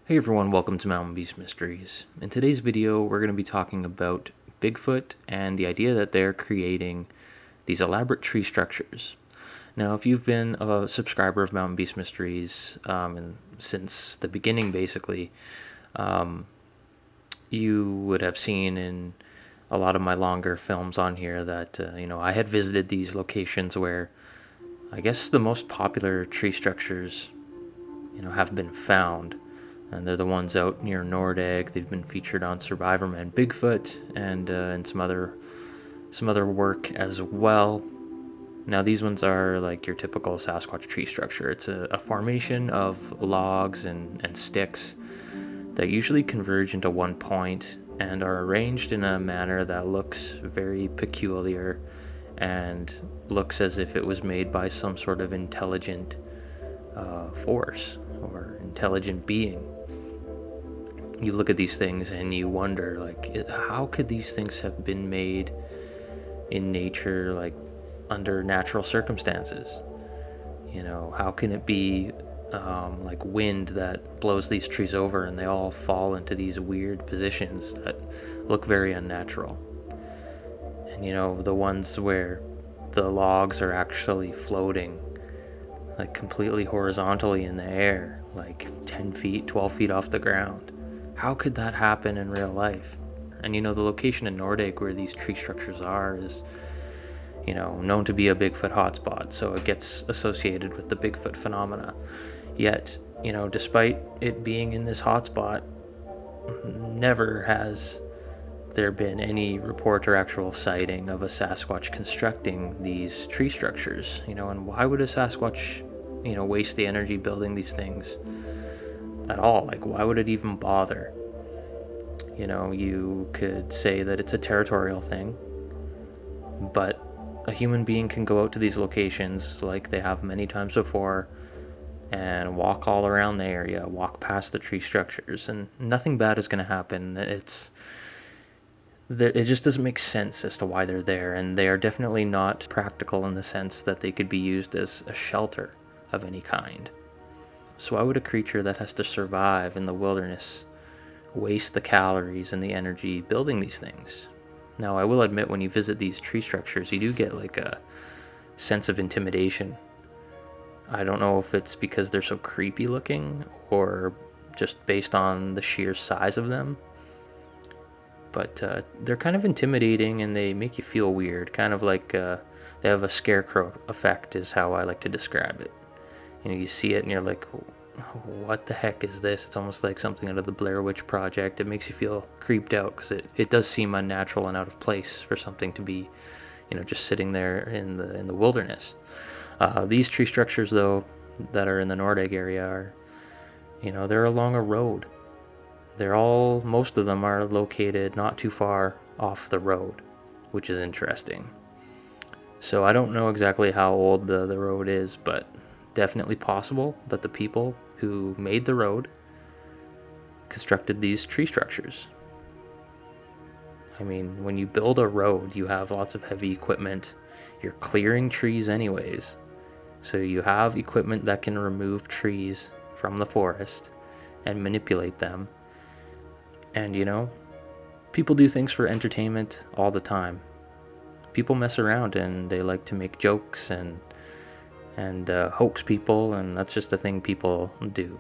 Hey everyone, welcome to Mountain Beast Mysteries. In today's video, we're going to be talking about Bigfoot and the idea that they're creating these elaborate tree structures. Now, if you've been a subscriber of Mountain Beast Mysteries and since the beginning, basically, you would have seen in a lot of my longer films on here that, I had visited these locations where I guess the most popular tree structures, have been found. And they're the ones out near Nordegg. They've been featured on Survivorman Bigfoot and some other work as well. Now these ones are like your typical Sasquatch tree structure. It's a formation of logs and sticks that usually converge into one point and are arranged in a manner that looks very peculiar and looks as if it was made by some sort of intelligent force or intelligent being. You look at these things and you wonder, like, how could these things have been made in nature, like under natural circumstances? How can it be like wind that blows these trees over and they all fall into these weird positions that look very unnatural? And the ones where the logs are actually floating like completely horizontally in the air, like 10 feet, 12 feet off the ground. How could that happen in real life? And the location in Nordegg where these tree structures are is, known to be a Bigfoot hotspot, so it gets associated with the Bigfoot phenomena. Yet, despite it being in this hotspot, never has there been any report or actual sighting of a Sasquatch constructing these tree structures. And why would a Sasquatch, waste the energy building these things at all? Like, why would it even bother? You could say that it's a territorial thing, but a human being can go out to these locations like they have many times before and walk all around the area, walk past the tree structures, and nothing bad is going to happen. It just doesn't make sense as to why they're there, and they are definitely not practical in the sense that they could be used as a shelter of any kind. So why would a creature that has to survive in the wilderness waste the calories and the energy building these things? Now, I will admit, when you visit these tree structures, you do get like a sense of intimidation. I don't know if it's because they're so creepy looking or just based on the sheer size of them, but they're kind of intimidating and they make you feel weird, kind of like they have a scarecrow effect is how I like to describe it. You see it and you're like, what the heck is this? It's almost like something out of the Blair Witch Project. It makes you feel creeped out because it does seem unnatural and out of place for something to be, just sitting there in the wilderness. These tree structures, though, that are in the Nordegg area are, they're along a road. Most of them are located not too far off the road, which is interesting. So I don't know exactly how old the road is, but definitely possible that the people who made the road constructed these tree structures. I mean, when you build a road, you have lots of heavy equipment. You're clearing trees anyways. So you have equipment that can remove trees from the forest and manipulate them. And people do things for entertainment all the time. People mess around and they like to make jokes and hoax people, and that's just a thing people do.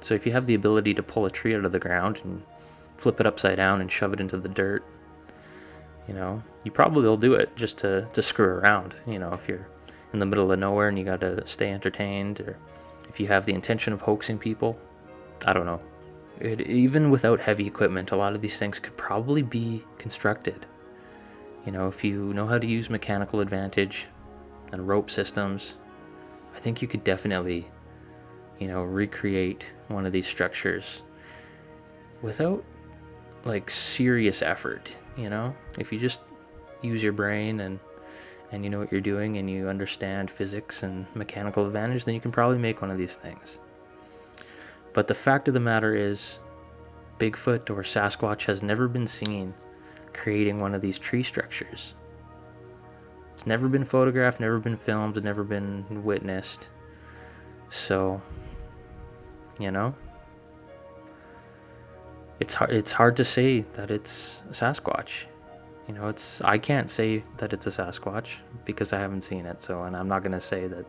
So if you have the ability to pull a tree out of the ground and flip it upside down and shove it into the dirt, you probably will do it just to screw around. If you're in the middle of nowhere and you got to stay entertained, or if you have the intention of hoaxing people, I don't know. Even without heavy equipment, a lot of these things could probably be constructed. If you know how to use mechanical advantage and rope systems, I think you could definitely, recreate one of these structures without like serious effort. If you just use your brain and you know what you're doing and you understand physics and mechanical advantage, then you can probably make one of these things. But the fact of the matter is, Bigfoot or Sasquatch has never been seen creating one of these tree structures. It's never been photographed, never been filmed, and never been witnessed. So, it's hard to say that it's Sasquatch. I can't say that it's a Sasquatch because I haven't seen it. So, and I'm not gonna say that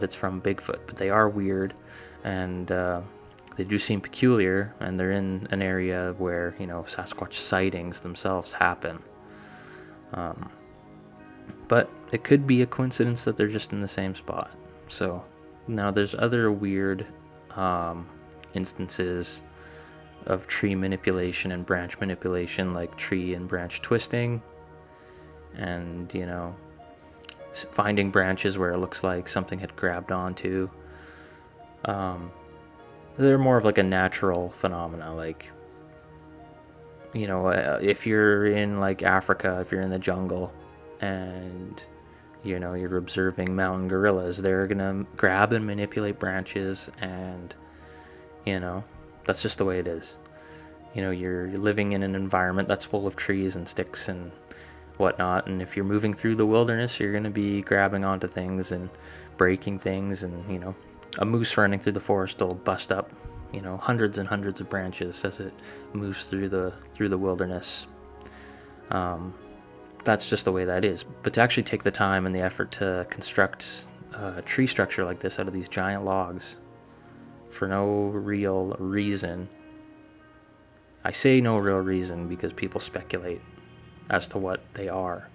it's from Bigfoot, but they are weird, and they do seem peculiar, and they're in an area where Sasquatch sightings themselves happen. But it could be a coincidence that they're just in the same spot. So now there's other weird instances of tree manipulation and branch manipulation, like tree and branch twisting, and finding branches where it looks like something had grabbed onto. They're more of like a natural phenomena, like if you're in like Africa, if you're in the jungle and you're observing mountain gorillas, they're gonna grab and manipulate branches, and that's just the way it is. You're living in an environment that's full of trees and sticks and whatnot, and if you're moving through the wilderness, you're gonna be grabbing onto things and breaking things, and a moose running through the forest will bust up hundreds and hundreds of branches as it moves through the wilderness. That's just the way that is. But to actually take the time and the effort to construct a tree structure like this out of these giant logs for no real reason. I say no real reason because people speculate as to what they are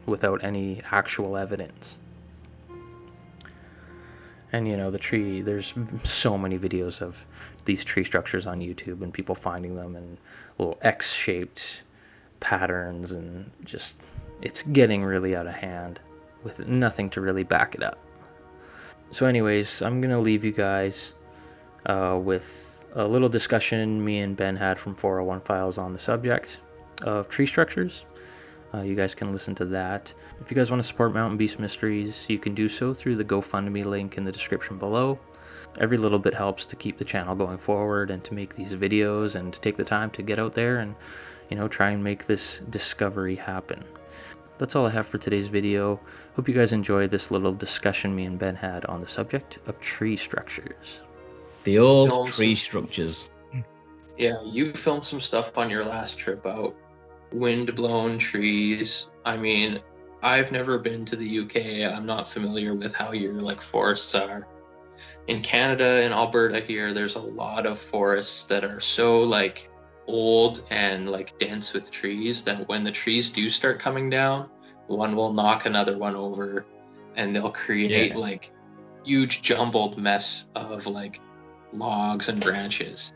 without any actual evidence. And the tree, there's so many videos of these tree structures on YouTube and people finding them in little X-shaped patterns, and just it's getting really out of hand with nothing to really back it up. So anyways, I'm gonna leave you guys with a little discussion me and Ben had from 401 Files on the subject of tree structures. You guys can listen to that. If you guys want to support Mountain Beast Mysteries, you can do so through the GoFundMe link in the description below. Every little bit helps to keep the channel going forward and to make these videos and to take the time to get out there and try and make this discovery happen. That's all I have for today's video. Hope you guys enjoyed this little discussion me and Ben had on the subject of tree structures. The old tree structures. Yeah, you filmed some stuff on your last trip out. Wind-blown trees. I mean, I've never been to the UK. I'm not familiar with how your forests are. In Canada and Alberta here, there's a lot of forests that are so old and dense with trees that when the trees do start coming down, one will knock another one over, and they'll create huge jumbled mess of logs and branches.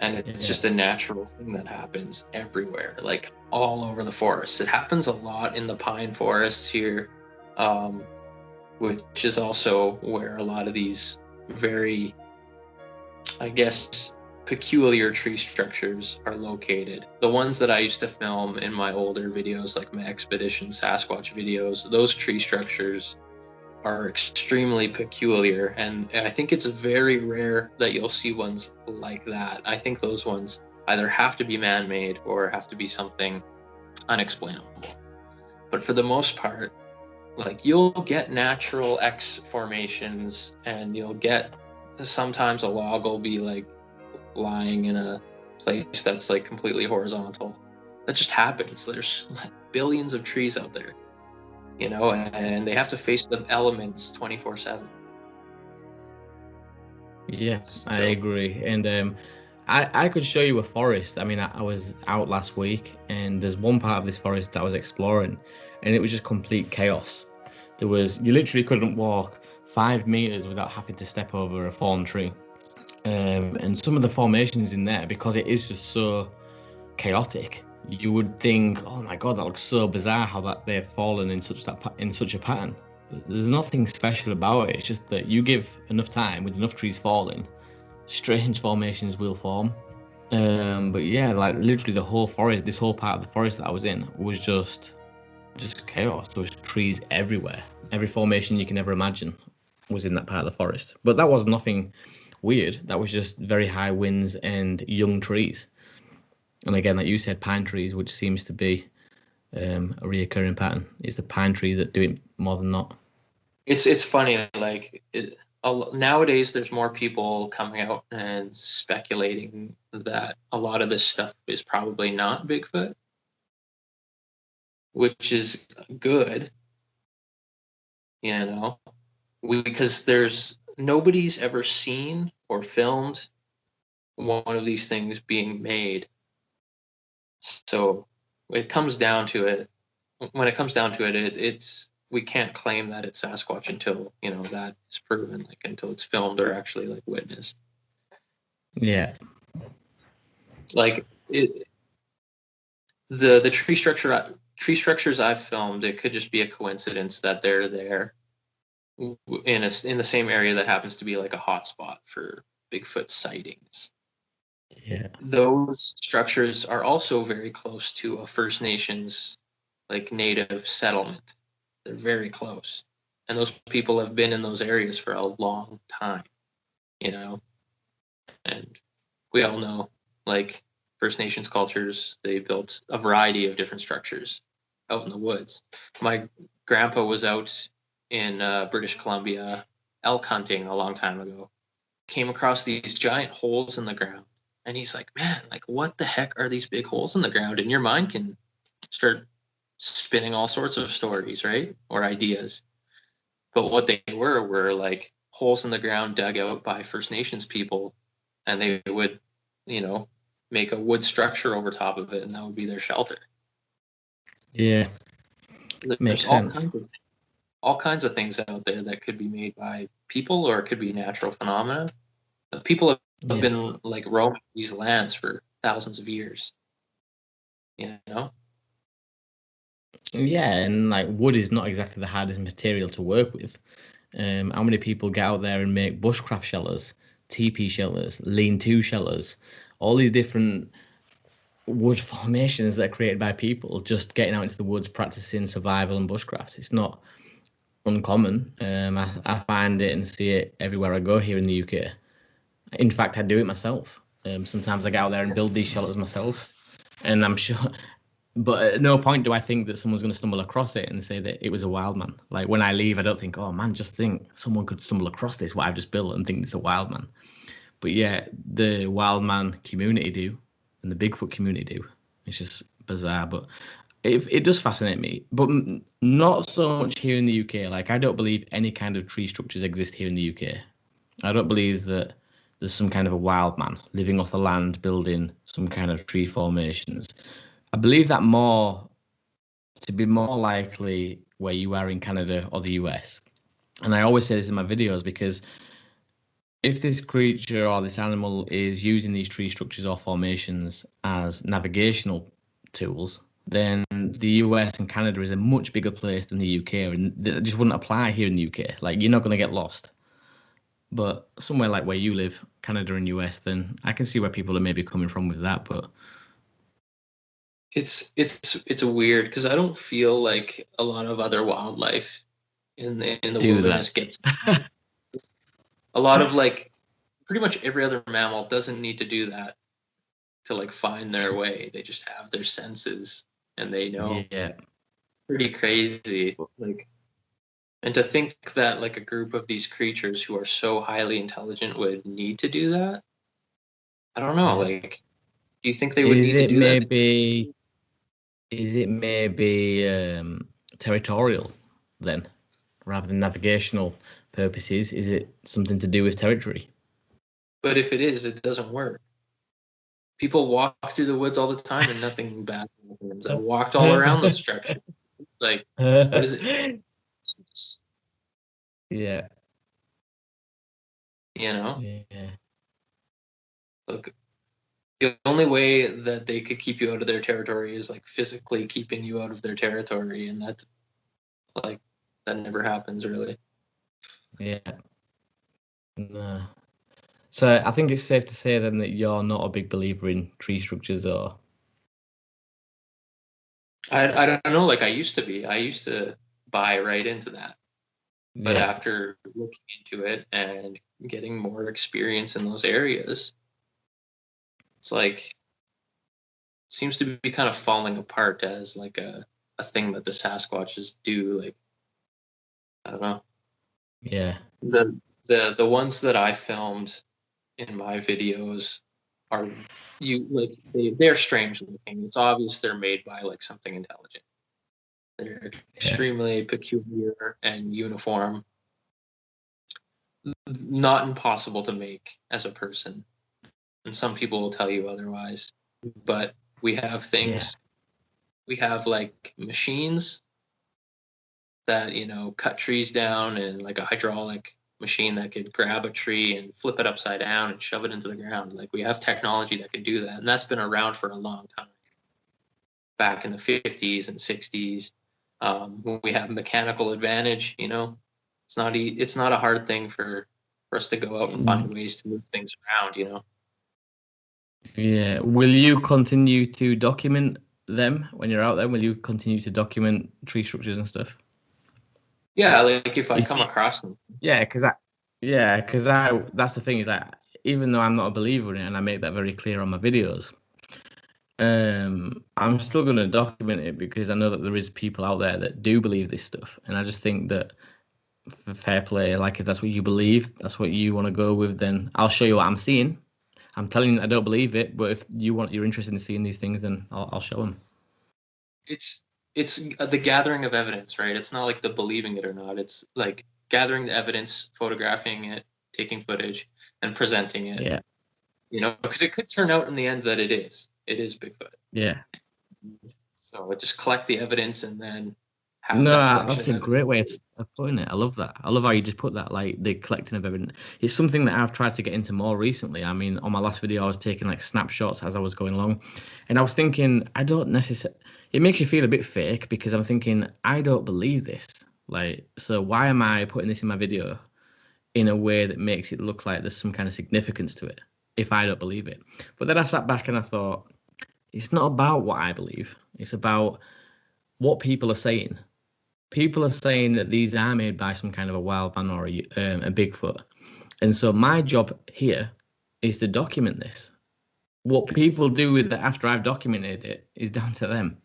And it's just a natural thing that happens everywhere, all over the forest. It happens a lot in the pine forests here, which is also where a lot of these very, I guess, peculiar tree structures are located. The ones that I used to film in my older videos, like my Expedition Sasquatch videos, those tree structures are extremely peculiar, and I think it's very rare that you'll see ones like that. I think those ones either have to be man-made or have to be something unexplainable. But for the most part, you'll get natural X formations, and you'll get sometimes a log will be lying in a place that's completely horizontal. That just happens. There's billions of trees out there. And they have to face the elements 24/7. Yes, I agree. And I could show you a forest. I mean, I was out last week, and there's one part of this forest that I was exploring, and it was just complete chaos. You literally couldn't walk 5 meters without having to step over a fallen tree. And some of the formations in there, because it is just so chaotic, you would think, oh my god, that looks so bizarre how that they've fallen in such a pattern. But there's nothing special about it. It's just that you give enough time, with enough trees falling, strange formations will form. But yeah, literally the whole forest, this whole part of the forest that I was in was just chaos. There was trees everywhere. Every formation you can ever imagine was in that part of the forest. But that was nothing weird. That was just very high winds and young trees. And again, like you said, pine trees, which seems to be a reoccurring pattern. It's the pine trees that do it more than not. It's funny, nowadays there's more people coming out and speculating that a lot of this stuff is probably not Bigfoot, which is good, because there's nobody's ever seen or filmed one of these things being made. So when it comes down to it, it's we can't claim that it's Sasquatch until that is proven, like until it's filmed or actually like witnessed. Yeah. Like the tree structures I've filmed, it could just be a coincidence that they're there in the same area that happens to be like a hotspot for Bigfoot sightings. Yeah. Those structures are also very close to a First Nations like native settlement. They're very close. And those people have been in those areas for a long time, And we all know, like, First Nations cultures, they built a variety of different structures out in the woods. My grandpa was out in British Columbia elk hunting a long time ago. Came across these giant holes in the ground. And he's like, man, like, what the heck are these big holes in the ground? And your mind can start spinning all sorts of stories, right? Or ideas. But what they were like holes in the ground dug out by First Nations people, and they would, make a wood structure over top of it, and that would be their shelter. Yeah, makes There's sense. all kinds of things out there that could be made by people, or it could be natural phenomena. But people have been like roaming these lands for thousands of years. Yeah, and like wood is not exactly the hardest material to work with. How many people get out there and make bushcraft shelters, teepee shelters, lean-to shelters, all these different wood formations that are created by people just getting out into the woods, practicing survival and bushcraft. It's not uncommon. I find it and see it everywhere I go here in the UK. In fact, I do it myself. Sometimes I get out there and build these shelters myself, and I'm sure. But at no point do I think that someone's going to stumble across it and say that it was a wild man. Like when I leave, I don't think, oh man, just think someone could stumble across this, what I've just built, and think it's a wild man. But yeah, the wild man community do, and the Bigfoot community do. It's just bizarre, but it does fascinate me. But not so much here in the UK. Like I don't believe any kind of tree structures exist here in the UK. I don't believe that there's some kind of a wild man living off the land, building some kind of tree formations. I believe that more to be more likely where you are in Canada or the US. And I always say this in my videos because if this creature or this animal is using these tree structures or formations as navigational tools, then the US and Canada is a much bigger place than the UK, and that just wouldn't apply here in the UK. Like you're not going to get lost. But somewhere like where you live, Canada and US, then I can see where people are maybe coming from with that. But it's weird because I don't feel like a lot of other wildlife in the do wilderness that. gets a lot of like pretty much every other mammal doesn't need to do that to like find their way. They just have their senses and they know. Yeah. Pretty crazy. Like, and to think that like a group of these creatures who are so highly intelligent would need to do that. I don't know. Yeah. Like, do you think they would Is need to it do that? maybe is it maybe territorial then, rather than navigational purposes? Is it something to do with territory? But if it is, it doesn't work. People walk through the woods all the time and nothing bad happens. I walked all around the structure. Like, what is it? Yeah. Yeah. Yeah. Look, the only way that they could keep you out of their territory is like physically keeping you out of their territory, and that's like that never happens really. Yeah. No. So I think it's safe to say then that you're not a big believer in tree structures, or I don't know. Like I used to be. I used to buy right into that, but yeah, after looking into it and getting more experience in those areas, it's like seems to be kind of falling apart as like a thing that the Sasquatches do. Like I don't know. Yeah. The ones that I filmed in my videos are they're strange looking. It's obvious they're made by like something intelligent. They're extremely peculiar and uniform. Not impossible to make as a person. And some people will tell you otherwise. But we have things, we have like machines that, cut trees down, and like a hydraulic machine that could grab a tree and flip it upside down and shove it into the ground. Like we have technology that can do that. And that's been around for a long time. Back in the 50s and 60s, when we have mechanical advantage, it's not a hard thing for us to go out and find ways to move things around, Yeah. Will you continue to document them when you're out there? Will you continue to document tree structures and stuff? Yeah, like if I come across them. Because that's the thing is that even though I'm not a believer in it, and I make that very clear on my videos, I'm still going to document it because I know that there is people out there that do believe this stuff, and I just think that for fair play, like if that's what you believe, that's what you want to go with, then I'll show you what I'm seeing. I'm telling you I don't believe it, but if you're interested in seeing these things, then I'll show them. It's the gathering of evidence, right? It's not like the believing it or not. It's like gathering the evidence, photographing it, taking footage, and presenting it. Yeah. Because it could turn out in the end that it is Bigfoot. Yeah. So just collect the evidence and then have No, that collection that's a great way of putting it. I love that. I love how you just put that, like the collecting of evidence. It's something that I've tried to get into more recently. I mean, on my last video, I was taking like snapshots as I was going along, and I was thinking, I don't necessarily. It makes you feel a bit fake because I'm thinking, I don't believe this. Like, so why am I putting this in my video in a way that makes it look like there's some kind of significance to it if I don't believe it? But then I sat back and I thought, it's not about what I believe. It's about what people are saying. People are saying that these are made by some kind of a wild man or a Bigfoot. And so my job here is to document this. What people do with it after I've documented it is down to them.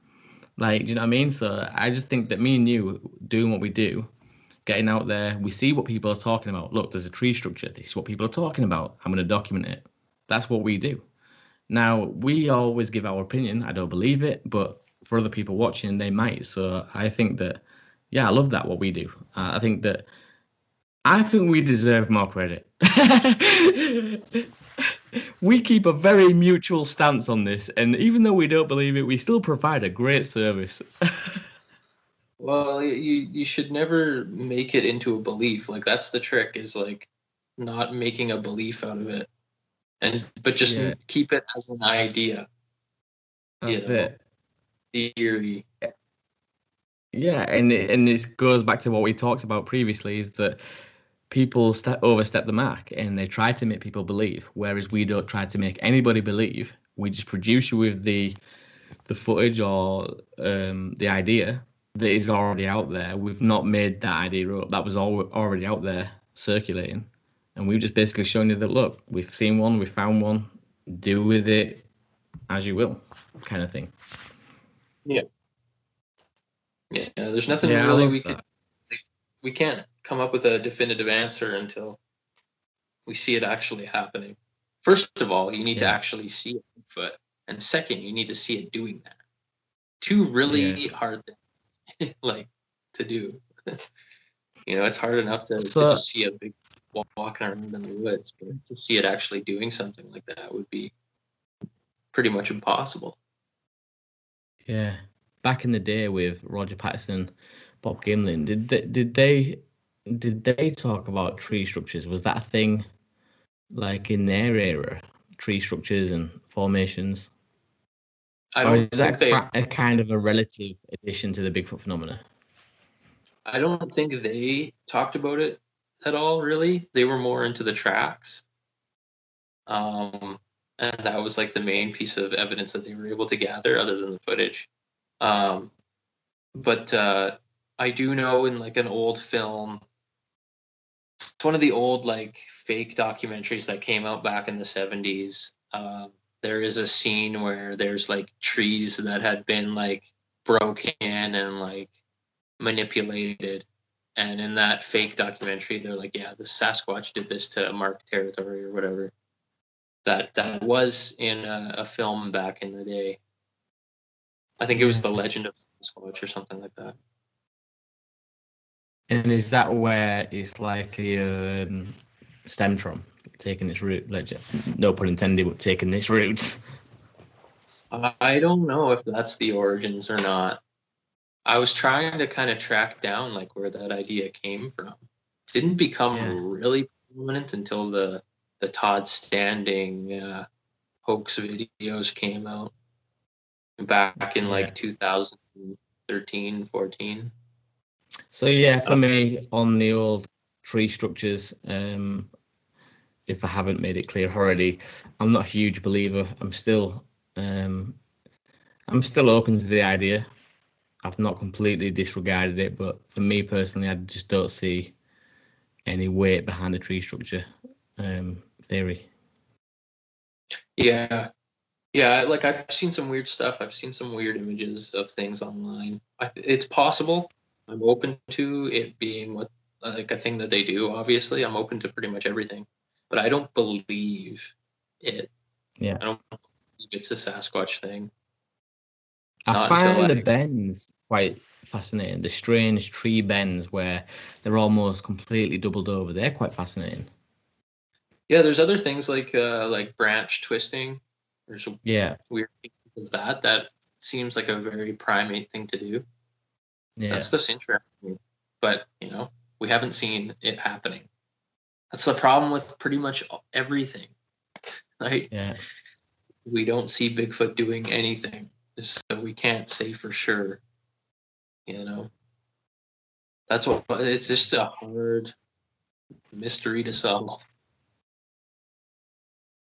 Like, do you know what I mean? So I just think that me and you doing what we do, getting out there, we see what people are talking about. Look, there's a tree structure. This is what people are talking about. I'm going to document it. That's what we do. Now, we always give our opinion. I don't believe it, but for other people watching, they might. So I think that, yeah, I love that, what we do. I think we deserve more credit. We keep a very mutual stance on this. And even though we don't believe it, we still provide a great service. Well, you should never make it into a belief. Like that's the trick, is like not making a belief out of it, but just keep it as an idea. That's it. Theory. Yeah, and it goes back to what we talked about previously, is that people overstep the mark and they try to make people believe, whereas we don't try to make anybody believe. We just produce you with the footage or the idea that is already out there. We've not made that idea up. That was already out there circulating, and we've just basically shown you that, look, we've seen one, we found one, do with it as you will, kind of thing. Yeah. Yeah, there's nothing really we can't come up with a definitive answer until we see it actually happening. First of all, you need to actually see a Bigfoot, and second, you need to see it doing that. Two really hard things, like, to do. It's hard enough to just see a big walking around in the woods, but to see it actually doing something like that would be pretty much impossible. Yeah. Back in the day with Roger Patterson, Bob Gimlin, did they talk about tree structures? Was that a thing, like in their era, tree structures and formations? Or is that a kind of a relative addition to the Bigfoot phenomena? I don't think they talked about it at all, really. They were more into the tracks. And that was like the main piece of evidence that they were able to gather, other than the footage. But I do know in like an old film, it's one of the old like fake documentaries that came out back in the 70s. There is a scene where there's like trees that had been like broken and like manipulated, And in that fake documentary, they're like, yeah, the Sasquatch did this to mark territory or whatever. That was in a film back in the day. I think it was The Legend of Sasquatch or something like that. And is that where it's likely stemmed from, taking its root? No pun intended, but taking its roots. I don't know if that's the origins or not. I was trying to kind of track down like where that idea came from. It didn't become really prominent until the Todd Standing hoax videos came out back in like 2013, 14. So for me, on the old tree structures, if I haven't made it clear already, I'm not a huge believer. I'm still open to the idea. I've not completely disregarded it, but for me personally, I just don't see any weight behind the tree structure theory. Yeah, like I've seen some weird stuff. I've seen some weird images of things online. It's possible. I'm open to it being like a thing that they do. Obviously, I'm open to pretty much everything, but I don't believe it. Yeah, I don't believe it's a Sasquatch thing. I find the bends quite fascinating. The strange tree bends where they're almost completely doubled over. They're quite fascinating. Yeah, there's other things like branch twisting. There's weird things of that seems like a very primate thing to do. Yeah, that stuff's interesting, but we haven't seen it happening. That's the problem with pretty much everything, right? Yeah, we don't see Bigfoot doing anything, so we can't say for sure. That's what it's just a hard mystery to solve.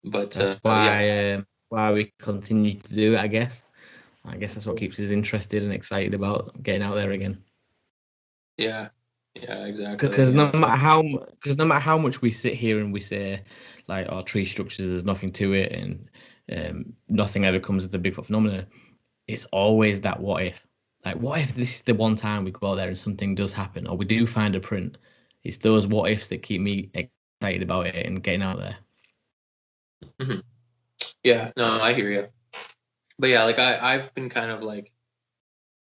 But that's why we continue to do it. I guess that's what keeps us interested and excited about getting out there again. Yeah, exactly. Because no matter how much we sit here and we say like, "Oh, tree structures, there's nothing to it," and nothing ever comes of the Bigfoot phenomena, it's always that what if. Like, what if this is the one time we go out there and something does happen, or we do find a print? It's those what ifs that keep me excited about it and getting out there. Mm-hmm. Yeah, no, I hear you. But yeah, like I've been kind of like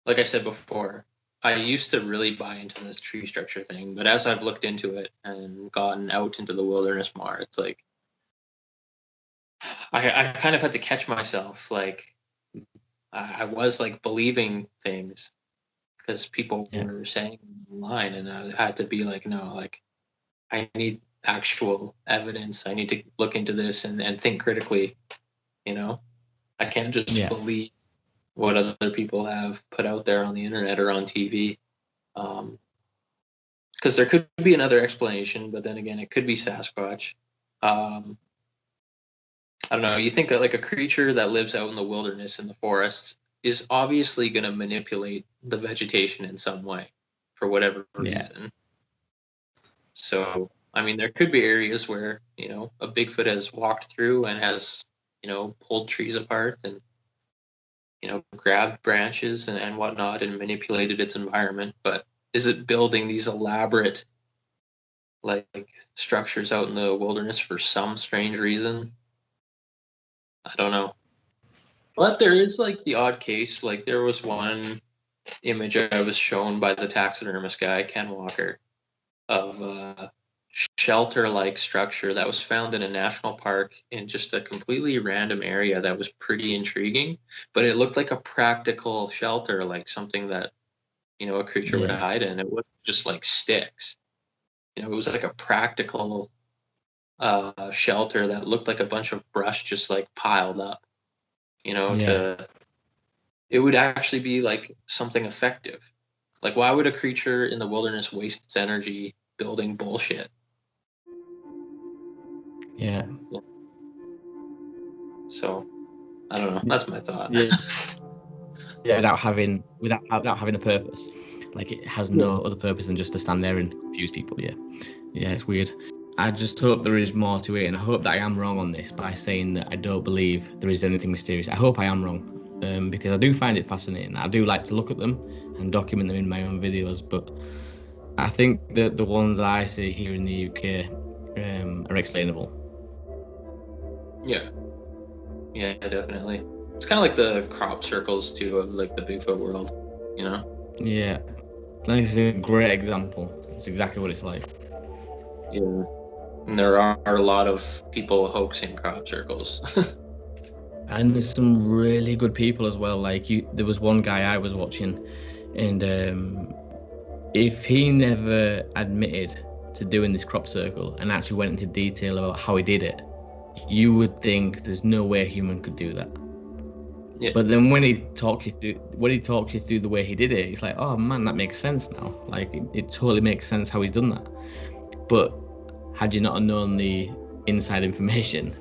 I said before, I used to really buy into this tree structure thing, but as I've looked into it and gotten out into the wilderness more, it's like I kind of had to catch myself. Like I was like believing things because people were saying online, and I had to be like, no, like I need actual evidence. I need to look into this and think critically. I can't just believe what other people have put out there on the internet or on TV. Because there could be another explanation, but then again, it could be Sasquatch. I don't know. You think that like a creature that lives out in the wilderness in the forests is obviously going to manipulate the vegetation in some way for whatever reason. So, I mean, there could be areas where, a Bigfoot has walked through and has, pulled trees apart and, grabbed branches and whatnot and manipulated its environment. But is it building these elaborate, like, structures out in the wilderness for some strange reason? I don't know. But there is, like, the odd case. Like, there was one image I was shown by the taxidermist guy, Ken Walker, of a shelter-like structure that was found in a national park in just a completely random area that was pretty intriguing. But it looked like a practical shelter, like something that, a creature would hide in. It wasn't just like sticks. It was like a practical shelter that looked like a bunch of brush just like piled up, it would actually be like something effective. Like, why would a creature in the wilderness waste its energy building bullshit? Yeah. So, I don't know. That's my thought. Without having a purpose, like it has no other purpose than just to stand there and confuse people. Yeah, it's weird. I just hope there is more to it, and I hope that I am wrong on this by saying that I don't believe there is anything mysterious. I hope I am wrong, because I do find it fascinating. I do like to look at them and document them in my own videos, but I think that the ones I see here in the UK are explainable. Yeah. Yeah, definitely. It's kind of like the crop circles too of like the Bigfoot world, you know? Yeah, this is a great example. It's exactly what it's like. Yeah. And there are a lot of people hoaxing crop circles. And there's some really good people as well. Like there was one guy I was watching, and if he never admitted to doing this crop circle and actually went into detail about how he did it, you would think there's no way a human could do that. Yeah. But then when he talks you through the way he did it, it's like, oh man, that makes sense now. Like it totally makes sense how he's done that. But had you not known the inside information,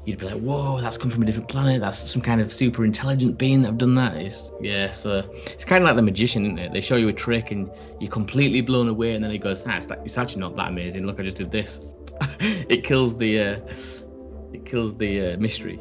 you'd be like, whoa, that's come from a different planet. That's some kind of super intelligent being that have done that. So it's kind of like the magician, isn't it? They show you a trick and you're completely blown away, and then he goes, it's actually not that amazing. Look, I just did this. It kills the mystery.